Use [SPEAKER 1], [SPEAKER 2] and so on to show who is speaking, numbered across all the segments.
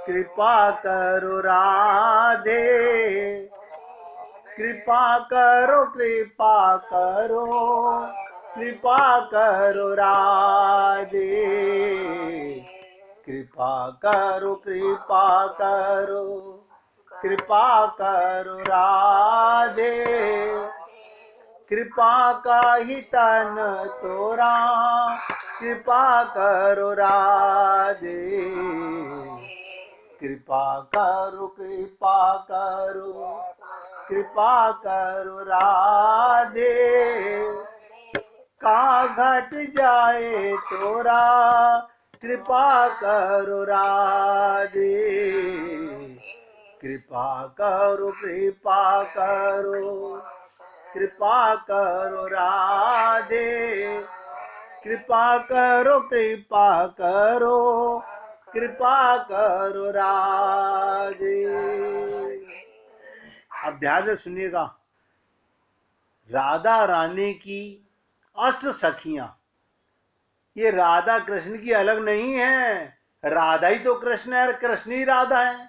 [SPEAKER 1] कृपा करो राधे, कृपा करो कृपा करो, कृपा करो राधे, कृपा करो कृपा करो, कृपा करो राधे, कृपा का ही तन तोरा, कृपा करो राधे, कृपा करो कृपा करो, कृपा करो राधे, का घट जाए तोरा, कृपा करो राधे, कृपा करो कृपा करो, कृपा करो राधे, कृपा करो कृपा करो, कृपा करो राधे। अब ध्यान से सुनिएगा, राधा रानी की अष्ट सखियां, ये राधा कृष्ण की अलग नहीं है, राधा ही तो कृष्ण है, कृष्ण ही राधा है।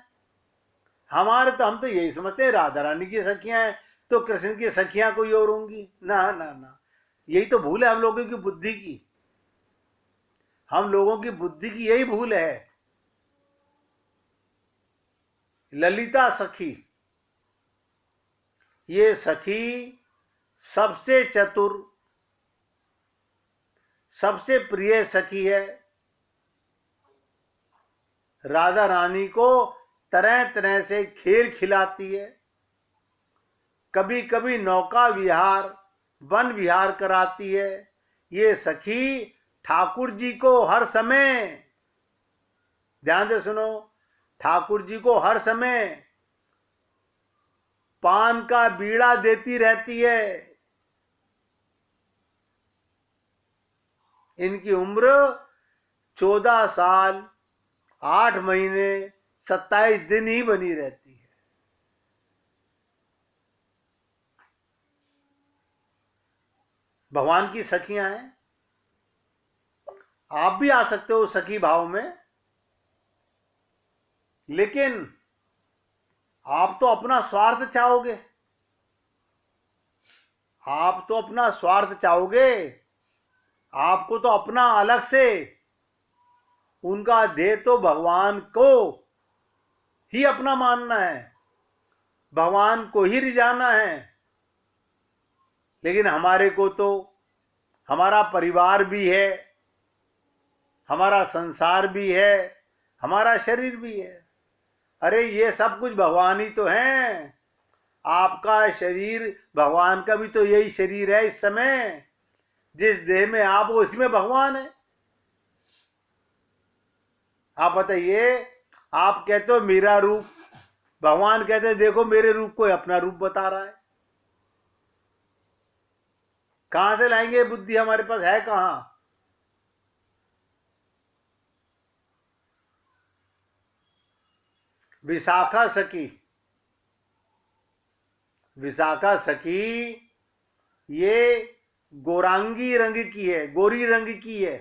[SPEAKER 1] हम तो यही समझते हैं राधा रानी की सखियां हैं तो कृष्ण की सखियां कोई और होंगी। ना ना ना, यही तो भूल है हम लोगों की बुद्धि की, हम लोगों की बुद्धि की यही भूल है। ललिता सखी, ये सखी सबसे चतुर, सबसे प्रिय सखी है। राधा रानी को तरह तरह से खेल खिलाती है, कभी कभी नौका विहार, वन विहार कराती है। ये सखी ठाकुर जी को हर समय, ध्यान से सुनो, ठाकुर जी को हर समय पान का बीड़ा देती रहती है। इनकी उम्र 14 साल 8 महीने 27 दिन ही बनी रहती है। भगवान की सखियां हैं, आप भी आ सकते हो सखी भाव में, लेकिन आप तो अपना स्वार्थ चाहोगे, आप तो अपना स्वार्थ चाहोगे, आपको तो अपना अलग से, उनका ध्येय तो भगवान को ही अपना मानना है, भगवान को ही रिझाना है। लेकिन हमारे को तो हमारा परिवार भी है, हमारा संसार भी है, हमारा शरीर भी है। अरे ये सब कुछ भगवान ही तो है। आपका शरीर भगवान का भी तो यही शरीर है इस समय, जिस देह में आप हो उसी में भगवान है। आप बताइए, आप कहते हो मेरा रूप, भगवान कहते हैं देखो मेरे रूप को अपना रूप बता रहा है। कहां से लाएंगे बुद्धि, हमारे पास है कहां। विशाखा सखी, विशाखा सखी ये गोरांगी रंग की है, गोरी रंग की है।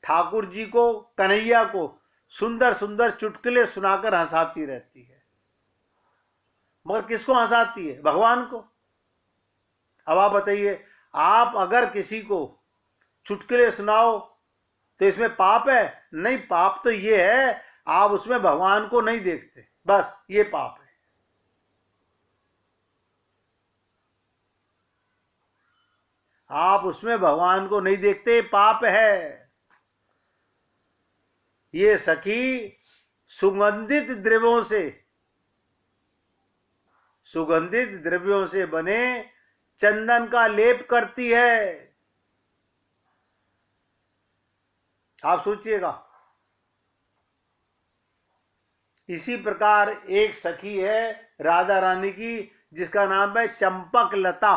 [SPEAKER 1] ठाकुर जी को, कन्हैया को सुंदर सुंदर चुटकुले सुनाकर हंसाती रहती है। मगर किसको हंसाती है? भगवान को। अब आप बताइए, आप अगर किसी को चुटकुले सुनाओ तो इसमें पाप है? नहीं, पाप तो ये है आप उसमें भगवान को नहीं देखते, बस ये पाप है। आप उसमें भगवान को नहीं देखते, पाप है। ये सखी सुगंधित द्रव्यों से, सुगंधित द्रव्यों से बने चंदन का लेप करती है। आप सोचिएगा। इसी प्रकार एक सखी है राधा रानी की, जिसका नाम है चंपक लता।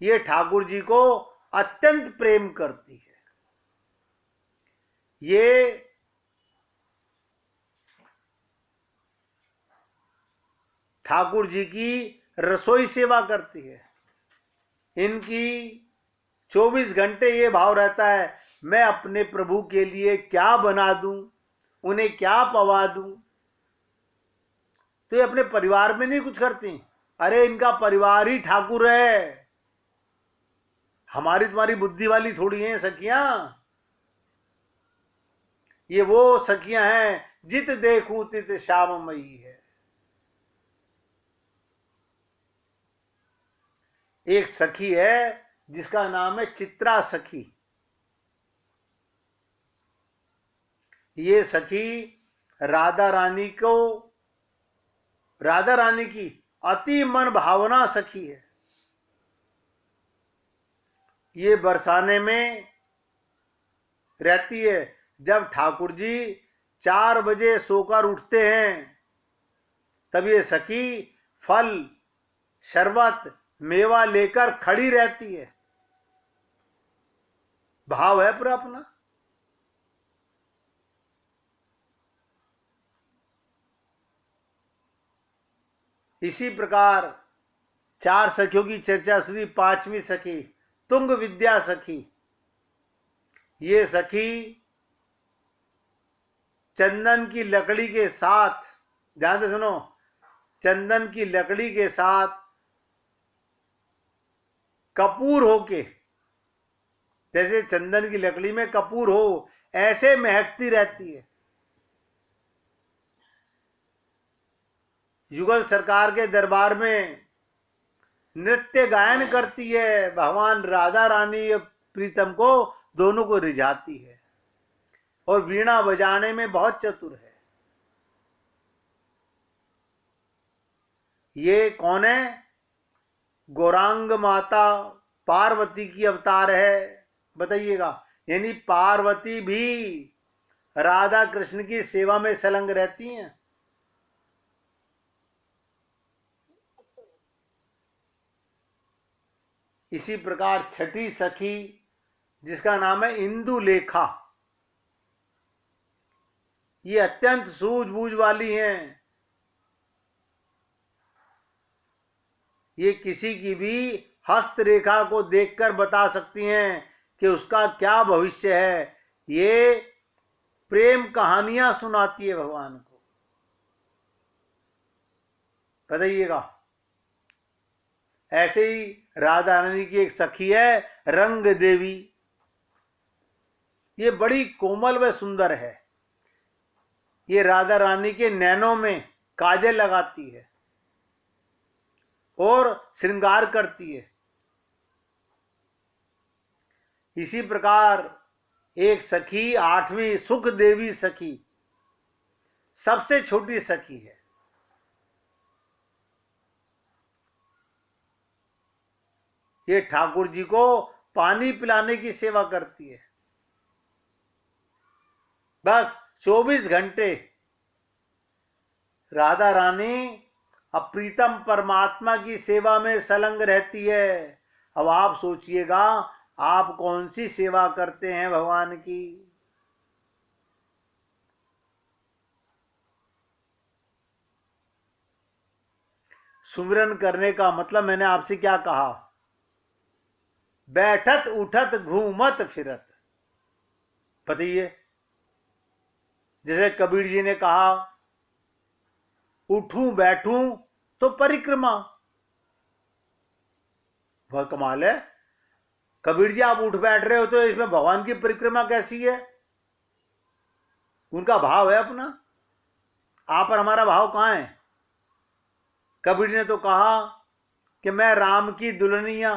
[SPEAKER 1] ये ठाकुर जी को अत्यंत प्रेम करती है। ये ठाकुर जी की रसोई सेवा करती है। इनकी 24 घंटे ये भाव रहता है, मैं अपने प्रभु के लिए क्या बना दूं, उन्हें क्या पवा दूं। तो ये अपने परिवार में नहीं कुछ करती। अरे इनका परिवार ही ठाकुर है, हमारी तुम्हारी बुद्धि वाली थोड़ी हैं सखियां। ये वो सखियां हैं जित देखूं तित श्याममयी है। एक सखी है जिसका नाम है चित्रा सखी। ये सखी राधा रानी की अति मन भावना सखी है। ये बरसाने में रहती है। जब ठाकुर जी 4 बजे सोकर उठते हैं तब ये सखी फल शरबत मेवा लेकर खड़ी रहती है। भाव है पूरा अपना। इसी प्रकार 4 सखियों की चर्चा सुनी। 5वीं सखी तुंग विद्या सखी। ये सखी चंदन की लकड़ी के साथ, ध्यान से सुनो, चंदन की लकड़ी के साथ कपूर होके, जैसे चंदन की लकड़ी में कपूर हो ऐसे महकती रहती है। युगल सरकार के दरबार में नृत्य गायन करती है। भगवान राधा रानी प्रीतम को दोनों को रिझाती है और वीणा बजाने में बहुत चतुर है। ये कौन है? गौरांग माता पार्वती की अवतार है। बताइएगा, यानी पार्वती भी राधा कृष्ण की सेवा में संलग्न रहती हैं। इसी प्रकार 6ठी सखी जिसका नाम है इंदुलेखा। ये अत्यंत सूझबूझ वाली हैं। ये किसी की भी हस्तरेखा को देखकर बता सकती हैं कि उसका क्या भविष्य है। ये प्रेम कहानियां सुनाती है भगवान को। बताइएगा। ऐसे ही राधा रानी की एक सखी है रंग देवी। ये बड़ी कोमल व सुंदर है। ये राधा रानी के नैनों में काजल लगाती है और श्रृंगार करती है। इसी प्रकार एक सखी 8वीं सुख देवी सखी सबसे छोटी सखी है। ये ठाकुर जी को पानी पिलाने की सेवा करती है। बस 24 घंटे राधा रानी अप्रीतम परमात्मा की सेवा में संलग्न रहती है। अब आप सोचिएगा, आप कौन सी सेवा करते हैं भगवान की? सुमिरन करने का मतलब मैंने आपसे क्या कहा? बैठत उठत घूमत फिरत। बताइए। जैसे कबीर जी ने कहा, उठूं बैठूं तो परिक्रमा। वह कमाल है। कबीर जी आप उठ बैठ रहे हो तो इसमें भगवान की परिक्रमा कैसी है? उनका भाव है अपना। आप और हमारा भाव कहां है? कबीर ने तो कहा कि मैं राम की दुल्हनिया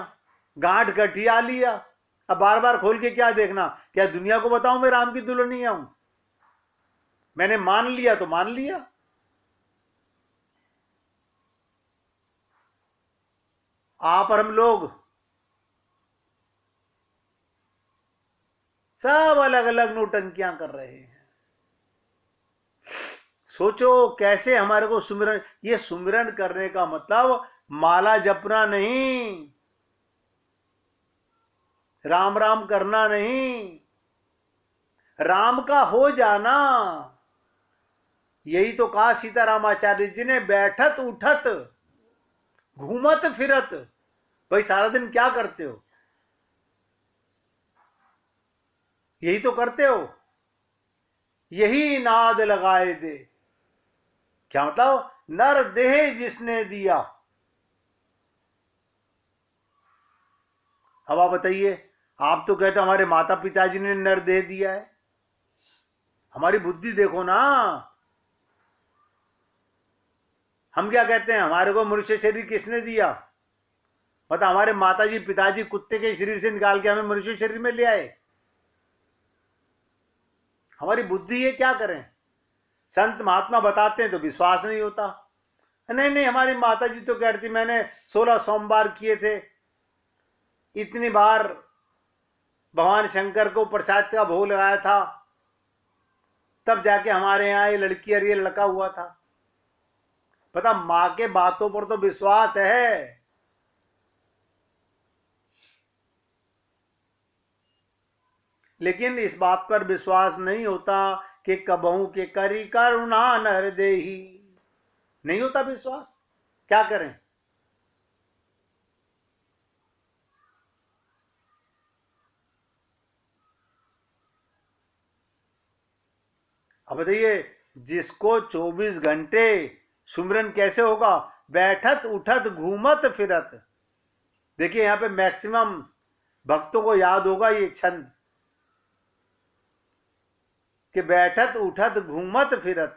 [SPEAKER 1] गांठ गठिया लिया। अब बार बार खोल के क्या देखना? क्या दुनिया को बताऊं मैं राम की दुल्हनिया हूं? मैंने मान लिया तो मान लिया। आप और हम लोग सब अलग अलग नौटंकियां कर रहे हैं। सोचो कैसे हमारे को सुमिरन। ये सुमिरन करने का मतलब माला जपना नहीं, राम राम करना नहीं, राम का हो जाना। यही तो कहा सीतारामाचार्य जी ने, बैठत उठत घूमत फिरत। भाई सारा दिन क्या करते हो? यही तो करते हो, यही नाद लगाए दे। क्या मतलब? नर देह जिसने दिया। अब आप बताइए, आप तो कहते हमारे माता पिताजी ने नर देह दिया है। हमारी बुद्धि देखो ना, हम क्या कहते हैं, हमारे को मनुष्य शरीर किसने दिया? मतलब हमारे माताजी पिताजी कुत्ते के शरीर से निकाल के हमें मनुष्य शरीर में ले आए। हमारी बुद्धि ये क्या करें? संत महात्मा बताते हैं तो विश्वास नहीं होता। नहीं नहीं, हमारी माताजी तो कहती मैंने 16 सोमवार किए थे, इतनी बार भगवान शंकर को प्रसाद का भोग लगाया था, तब जाके हमारे यहाँ ये लड़की और ये लड़का हुआ था। पता, माँ के बातों पर तो विश्वास है, लेकिन इस बात पर विश्वास नहीं होता कि कबहू के करी करुणा नर देही। नहीं होता विश्वास, क्या करें? अब बताइए, जिसको 24 घंटे सुमिरन कैसे होगा? बैठत उठत घूमत फिरत। देखिए यहां पे मैक्सिमम भक्तों को याद होगा ये छंद कि बैठत उठत घूमत फिरत,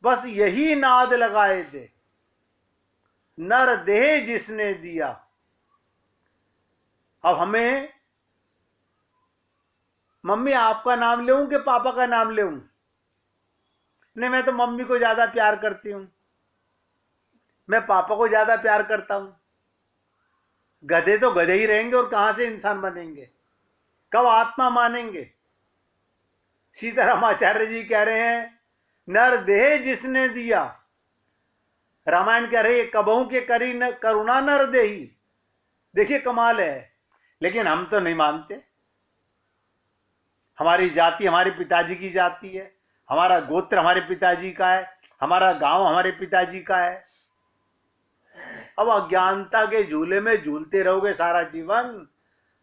[SPEAKER 1] बस यही नाद लगाए दे, नर देह जिसने दिया। अब हमें, मम्मी आपका नाम लेऊं कि पापा का नाम लेऊं? नहीं, मैं तो मम्मी को ज्यादा प्यार करती हूं, मैं पापा को ज्यादा प्यार करता हूं। गधे तो गधे ही रहेंगे और कहां से इंसान बनेंगे, कब आत्मा मानेंगे? सीताराम आचार्य जी कह रहे हैं, नर देह जिसने दिया। रामायण कह रही है, कबहू के करी न करुणा नर देही। देखिए कमाल है, लेकिन हम तो नहीं मानते। हमारी जाति हमारे पिताजी की जाति है, हमारा गोत्र हमारे पिताजी का है, हमारा गांव हमारे पिताजी का है। अब अज्ञानता के झूले में झूलते रहोगे सारा जीवन,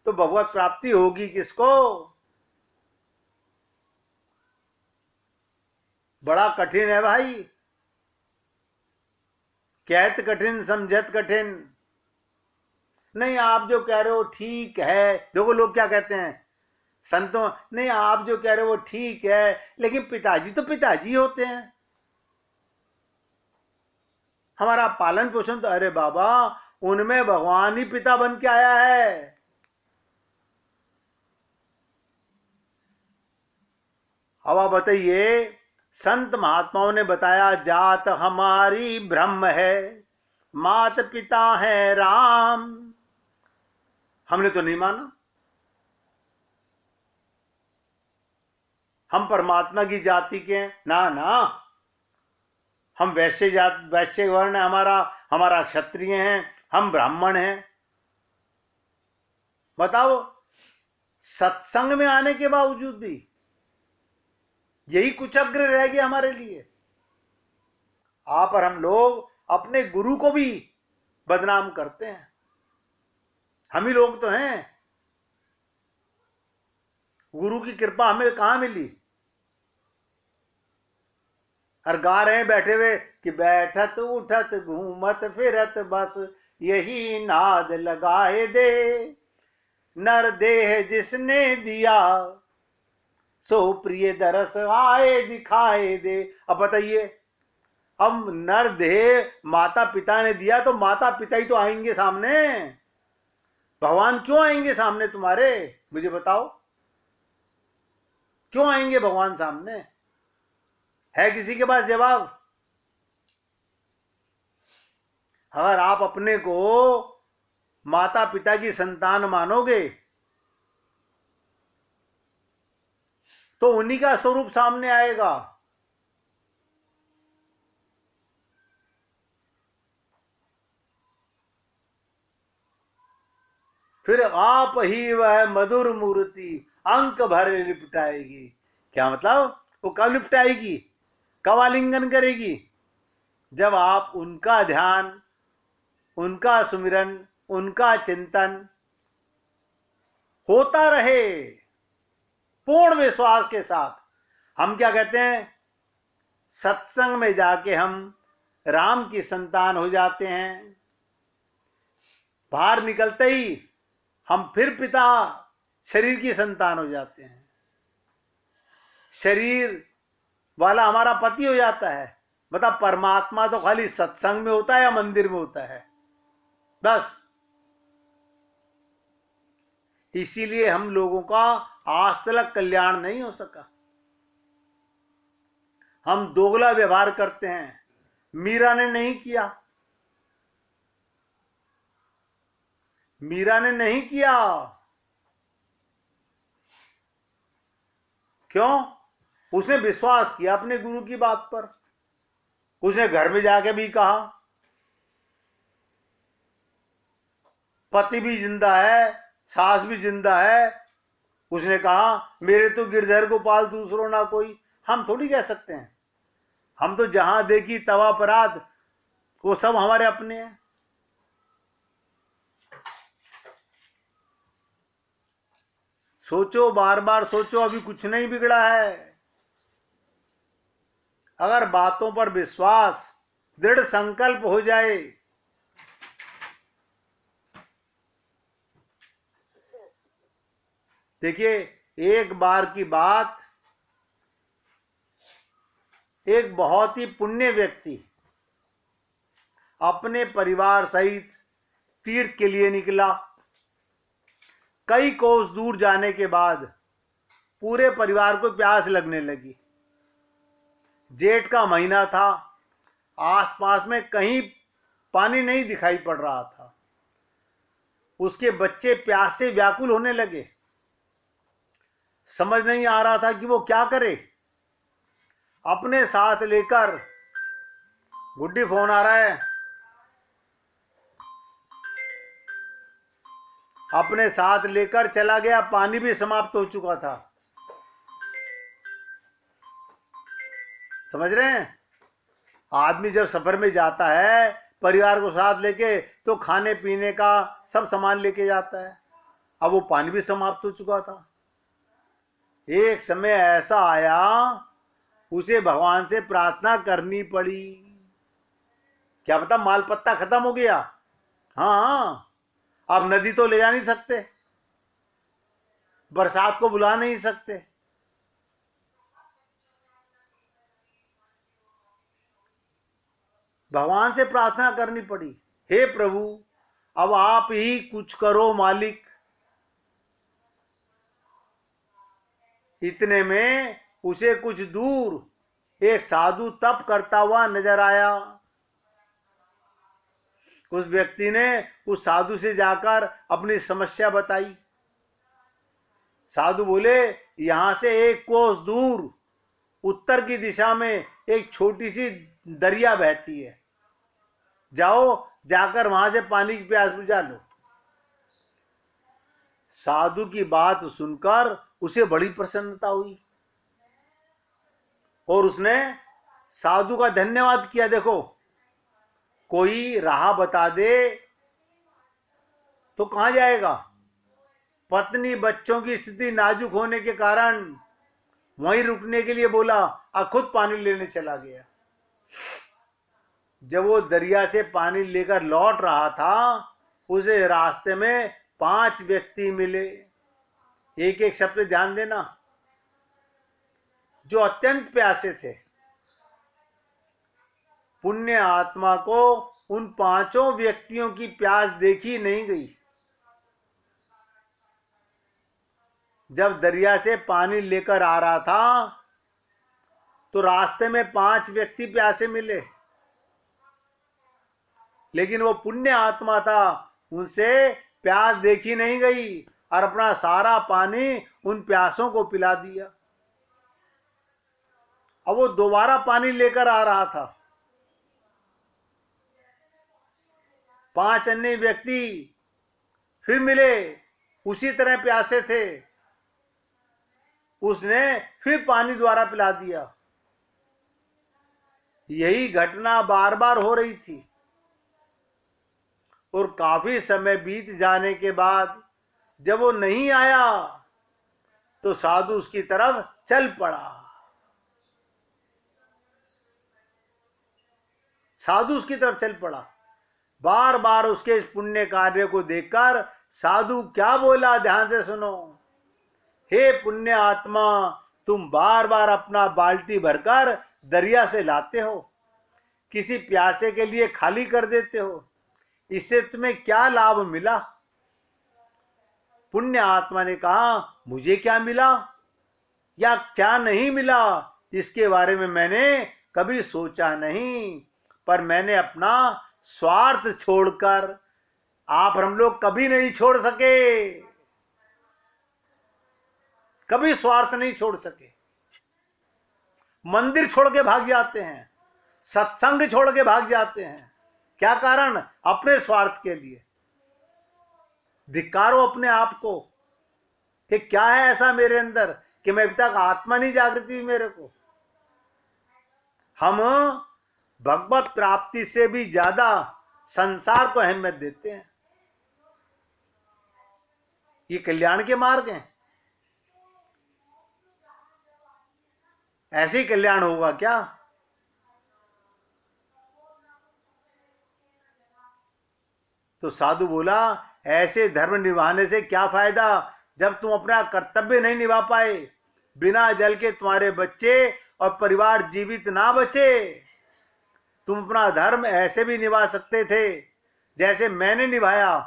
[SPEAKER 1] तो भगवत प्राप्ति होगी किसको? बड़ा कठिन है भाई, कहत कठिन समझत कठिन। नहीं, आप जो कह रहे हो ठीक है। देखो लोग क्या कहते हैं संतों, नहीं आप जो कह रहे हो वो ठीक है, लेकिन पिताजी तो पिताजी होते हैं, हमारा पालन पोषण तो, अरे बाबा उनमें भगवान ही पिता बन के आया है। अब आप बताइए, संत महात्माओं ने बताया जात हमारी ब्रह्म है, मात पिता है राम। हमने तो नहीं माना, हम परमात्मा की जाति के हैं। ना ना, हम वैश्य जात, वैश्य वर्ण है हमारा, हमारा क्षत्रिय हैं, हम ब्राह्मण हैं। बताओ, सत्संग में आने के बावजूद भी यही कुचक्र रह गया हमारे लिए। आप और हम लोग अपने गुरु को भी बदनाम करते हैं। हम ही लोग तो हैं, गुरु की कृपा हमें कहां मिली? और गा रहे हैं बैठे हुए कि बैठत उठत घूमत फिरत, बस यही नाद लगाए दे, नर देह जिसने दिया, सो प्रिय दरस आए दिखाए दे। अब बताइए, अब नर देह माता पिता ने दिया, तो माता पिता ही तो आएंगे सामने। भगवान क्यों आएंगे सामने तुम्हारे? मुझे बताओ, क्यों आएंगे भगवान सामने? है किसी के पास जवाब? अगर आप अपने को माता पिता की संतान मानोगे तो उन्हीं का स्वरूप सामने आएगा। फिर आप ही वह मधुर मूर्ति अंक भर लिपटाएगी। क्या मतलब? वो कब लिपटाएगी, कब आलिंगन करेगी? जब आप उनका ध्यान, उनका सुमिरन, उनका चिंतन होता रहे। पूर्ण विश्वास के साथ हम क्या कहते हैं, सत्संग में जाके हम राम की संतान हो जाते हैं। बाहर निकलते ही हम फिर पिता शरीर की संतान हो जाते हैं। शरीर वाला हमारा पति हो जाता है। मतलब परमात्मा तो खाली सत्संग में होता है या मंदिर में होता है, बस। इसीलिए हम लोगों का आज तक कल्याण नहीं हो सका। हम दोगला व्यवहार करते हैं। मीरा ने नहीं किया, मीरा ने नहीं किया। क्यों? उसने विश्वास किया अपने गुरु की बात पर। उसने घर में जाके भी कहा, पति भी जिंदा है, सास भी जिंदा है। उसने कहा, मेरे तो गिरधर गोपाल दूसरो ना कोई। हम थोड़ी कह सकते हैं। हम तो जहां देखी तवा परात, वो सब हमारे अपने हैं। सोचो, बार बार सोचो, अभी कुछ नहीं बिगड़ा है। अगर बातों पर विश्वास, दृढ़ संकल्प हो जाए, देखिए एक बार की बात, एक बहुत ही पुण्य व्यक्ति अपने परिवार सहित तीर्थ के लिए निकला। कई कोस दूर जाने के बाद पूरे परिवार को प्यास लगने लगी। जेठ का महीना था, आसपास में कहीं पानी नहीं दिखाई पड़ रहा था। उसके बच्चे प्यास से व्याकुल होने लगे। समझ नहीं आ रहा था कि वो क्या करे। अपने साथ लेकर, गुड्डी फोन आ रहा है, अपने साथ लेकर चला गया। पानी भी समाप्त हो चुका था। समझ रहे हैं? आदमी जब सफर में जाता है परिवार को साथ लेके, तो खाने पीने का सब सामान लेके जाता है। अब वो पानी भी समाप्त हो चुका था। एक समय ऐसा आया, उसे भगवान से प्रार्थना करनी पड़ी। क्या पता माल पत्ता खत्म हो गया। हाँ, अब नदी तो ले जा नहीं सकते, बरसात को बुला नहीं सकते। भगवान से प्रार्थना करनी पड़ी, हे प्रभु अब आप ही कुछ करो मालिक। इतने में उसे कुछ दूर एक साधु तप करता हुआ नजर आया। उस व्यक्ति ने उस साधु से जाकर अपनी समस्या बताई। साधु बोले, यहां से एक कोस दूर उत्तर की दिशा में एक छोटी सी दरिया बहती है, जाओ, जाकर वहां से पानी की प्यास बुझा लो। साधु की बात सुनकर उसे बड़ी प्रसन्नता हुई और उसने साधु का धन्यवाद किया। देखो, कोई राह बता दे तो कहां जाएगा। पत्नी बच्चों की स्थिति नाजुक होने के कारण वहीं रुकने के लिए बोला और खुद पानी लेने चला गया। जब वो दरिया से पानी लेकर लौट रहा था, उसे रास्ते में 5 व्यक्ति मिले। एक एक शब्द पे ध्यान देना, जो अत्यंत प्यासे थे। पुण्य आत्मा को उन 5 व्यक्तियों की प्यास देखी नहीं गई। जब दरिया से पानी लेकर आ रहा था तो रास्ते में 5 व्यक्ति प्यासे मिले, लेकिन वो पुण्य आत्मा था, उनसे प्यास देखी नहीं गई और अपना सारा पानी उन प्यासों को पिला दिया। अब वो दोबारा पानी लेकर आ रहा था। 5 अन्य व्यक्ति फिर मिले, उसी तरह प्यासे थे। उसने फिर पानी द्वारा पिला दिया। यही घटना बार बार हो रही थी और काफी समय बीत जाने के बाद जब वो नहीं आया तो साधु उसकी तरफ चल पड़ा। साधु उसकी तरफ चल पड़ा। बार बार उसके इस पुण्य कार्य को देखकर साधु क्या बोला, ध्यान से सुनो। हे पुण्य आत्मा, तुम बार बार अपना बाल्टी भरकर दरिया से लाते हो, किसी प्यासे के लिए खाली कर देते हो, इससे तुम्हें क्या लाभ मिला? पुण्य आत्मा ने कहा, मुझे क्या मिला या क्या नहीं मिला, इसके बारे में मैंने कभी सोचा नहीं, पर मैंने अपना स्वार्थ छोड़कर, आप हम लोग कभी नहीं छोड़ सके, कभी स्वार्थ नहीं छोड़ सके। मंदिर छोड़ के भाग जाते हैं, सत्संग छोड़ के भाग जाते हैं। क्या कारण? अपने स्वार्थ के लिए। धिक्कारो अपने आप को कि क्या है ऐसा मेरे अंदर कि मैं अभी तक आत्मा नहीं जागृत हुई मेरे को। हम भगवत प्राप्ति से भी ज्यादा संसार को अहमियत देते हैं। ये कल्याण के मार्ग हैं। ऐसे ही कल्याण होगा क्या? तो साधु बोला, ऐसे धर्म निभाने से क्या फायदा जब तुम अपना कर्तव्य नहीं निभा पाए। बिना जल के तुम्हारे बच्चे और परिवार जीवित ना बचे। तुम अपना धर्म ऐसे भी निभा सकते थे जैसे मैंने निभाया।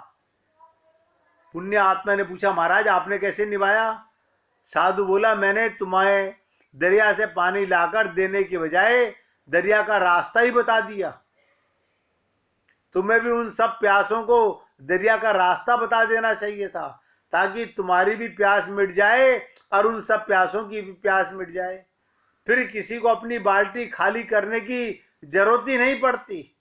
[SPEAKER 1] पुण्य आत्मा ने पूछा, महाराज आपने कैसे निभाया? साधु बोला, मैंने तुम्हें दरिया से पानी लाकर देने के बजाय दरिया का रास्ता ही बता दिया। तुम्हें भी उन सब प्यासों को दरिया का रास्ता बता देना चाहिए था, ताकि तुम्हारी भी प्यास मिट जाए और उन सब प्यासों की भी प्यास मिट जाए। फिर किसी को अपनी बाल्टी खाली करने की जरूरत ही नहीं पड़ती।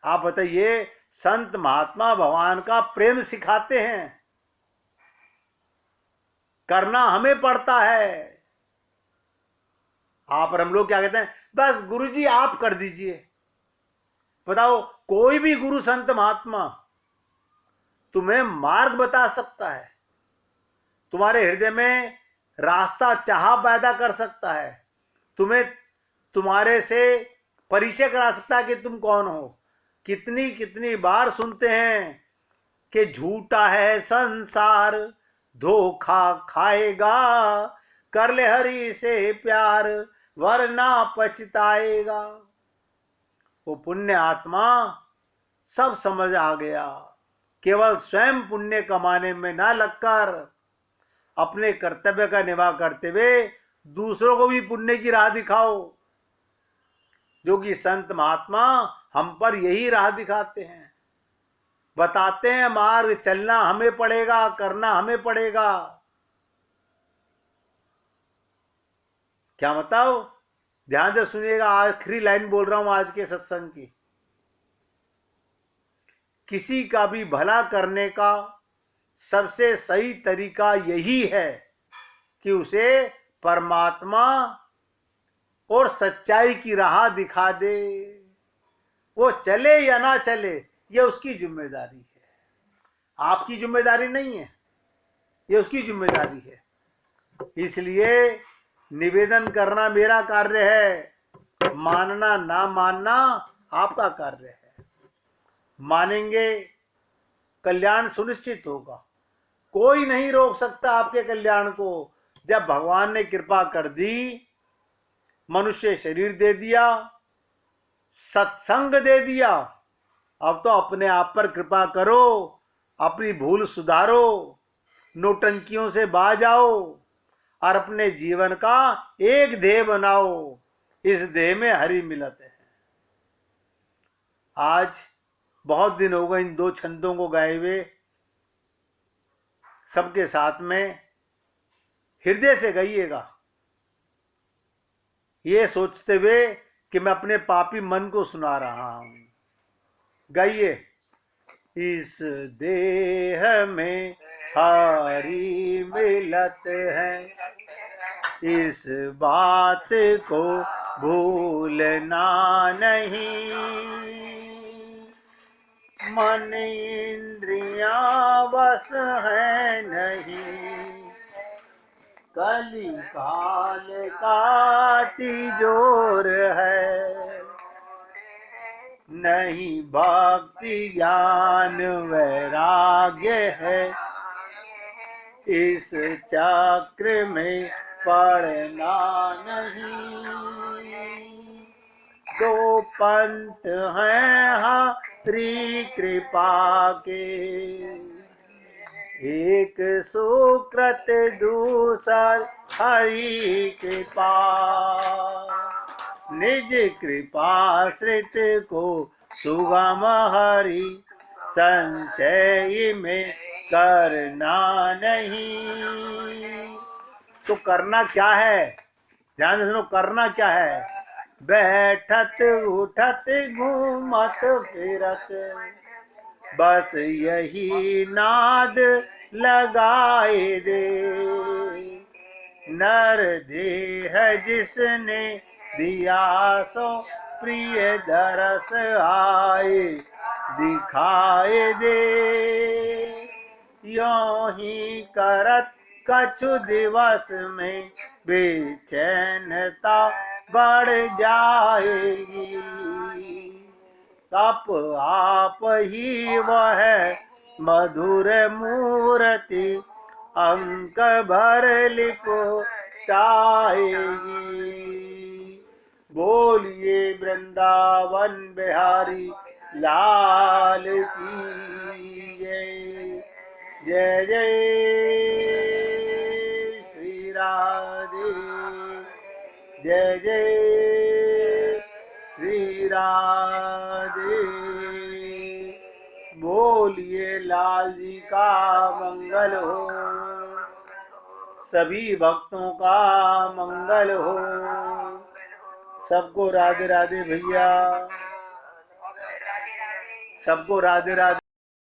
[SPEAKER 1] आप बताइए, संत महात्मा भगवान का प्रेम सिखाते हैं, करना हमें पड़ता है। आप और हम लोग क्या कहते हैं, बस गुरुजी आप कर दीजिए। बताओ, कोई भी गुरु संत महात्मा तुम्हें मार्ग बता सकता है, तुम्हारे हृदय में रास्ता चाह पैदा कर सकता है, तुम्हें तुम्हारे से परिचय करा सकता है कि तुम कौन हो। कितनी कितनी बार सुनते हैं कि झूठा है संसार, धोखा खाएगा, कर ले हरि से प्यार, वरना पछताएगा। वो पुण्य आत्मा सब समझ आ गया। केवल स्वयं पुण्य कमाने में ना लगकर अपने कर्तव्य का निवाह करते हुए दूसरों को भी पुण्य की राह दिखाओ, जो कि संत महात्मा हम पर यही राह दिखाते हैं, बताते हैं मार्ग। चलना हमें पड़ेगा, करना हमें पड़ेगा। क्या बताओ? ध्यान से सुनिएगा, आखिरी लाइन बोल रहा हूं आज के सत्संग की। किसी का भी भला करने का सबसे सही तरीका यही है कि उसे परमात्मा और सच्चाई की राह दिखा दे। वो चले या ना चले, ये उसकी जिम्मेदारी है, आपकी जिम्मेदारी नहीं है, ये उसकी जिम्मेदारी है। इसलिए निवेदन करना मेरा कार्य है, मानना ना मानना आपका कार्य है। मानेंगे, कल्याण सुनिश्चित होगा। कोई नहीं रोक सकता आपके कल्याण को। जब भगवान ने कृपा कर दी, मनुष्य शरीर दे दिया, सत्संग दे दिया, अब तो अपने आप पर कृपा करो, अपनी भूल सुधारो, नौटंकियों से बाज आओ और अपने जीवन का एक ध्येय बनाओ। इस ध्येय में हरि मिलत है। आज बहुत दिन हो गए इन दो छंदों को गाए हुए। सबके साथ में हृदय से गाइएगा, ये सोचते हुए कि मैं अपने पापी मन को सुना रहा हूं। गाइए। इस देह में हरि मिलत है, इस बात को भूलना नहीं। मन इंद्रियां बस है नहीं, कली काल का तिजोर है। नहीं भक्ति ज्ञान वैराग्य है, इस चक्र में पड़ना नहीं। दो पंथ हैं हरि कृपा के, एक सुकृत दूसर हरि कृपा। निज कृपाश्रित को सुगम हरि, संशय में करना नहीं। तो करना क्या है, ध्यान से सुनो, करना क्या है? बैठत उठत घूमत फिरत, बस यही नाद लगाए दे। नर देह जिसने दिया सो प्रिय दरस आए दिखाए दे। यों ही करत कछु दिवस में बेचैनता बढ़ जाएगी, तप आप ही वह मधुर मूर्ति अंक भर लिपटाएगी। बोलिए वृंदावन बिहारी लाल की जय। जय जय श्री राधे, जय जय श्री राधे। बोलिए लाल जी का मंगल हो, सभी भक्तों का मंगल हो। सबको राधे राधे भैया, सबको राधे राधे।